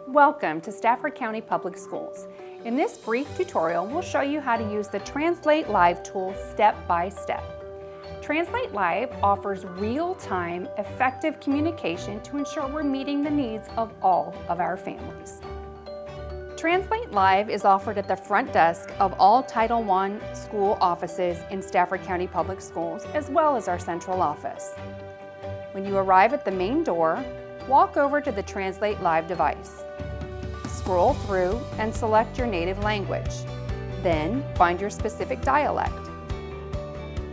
Welcome to Stafford County Public Schools. In this brief tutorial, we'll show you how to use the TranslateLive tool step by step. TranslateLive offers real-time, effective communication to ensure we're meeting the needs of all of our families. TranslateLive is offered at the front desk of all Title I school offices in Stafford County Public Schools, as well as our central office. When you arrive at the main door, walk over to the TranslateLive device. Scroll through and select your native language. Then find your specific dialect.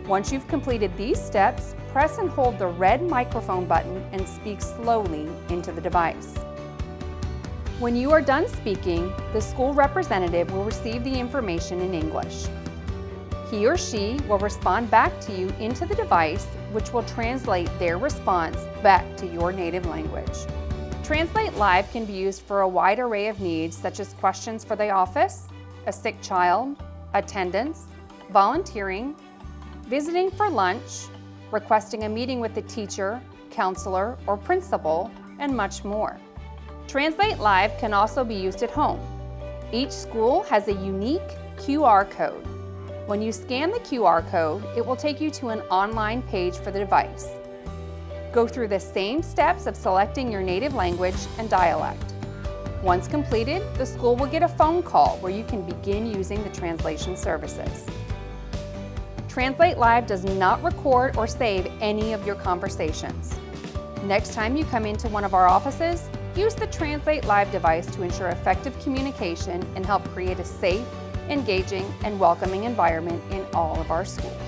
Once you've completed these steps, press and hold the red microphone button and speak slowly into the device. When you are done speaking, the school representative will receive the information in English. He or she will respond back to you into the device, which will translate their response back to your native language. TranslateLive can be used for a wide array of needs, such as questions for the office, a sick child, attendance, volunteering, visiting for lunch, requesting a meeting with the teacher, counselor, or principal, and much more. TranslateLive can also be used at home. Each school has a unique QR code. When you scan the QR code, it will take you to an online page for the device. Go through the same steps of selecting your native language and dialect. Once completed, the school will get a phone call where you can begin using the translation services. TranslateLive does not record or save any of your conversations. Next time you come into one of our offices, use the TranslateLive device to ensure effective communication and help create a safe, engaging, and welcoming environment in all of our schools.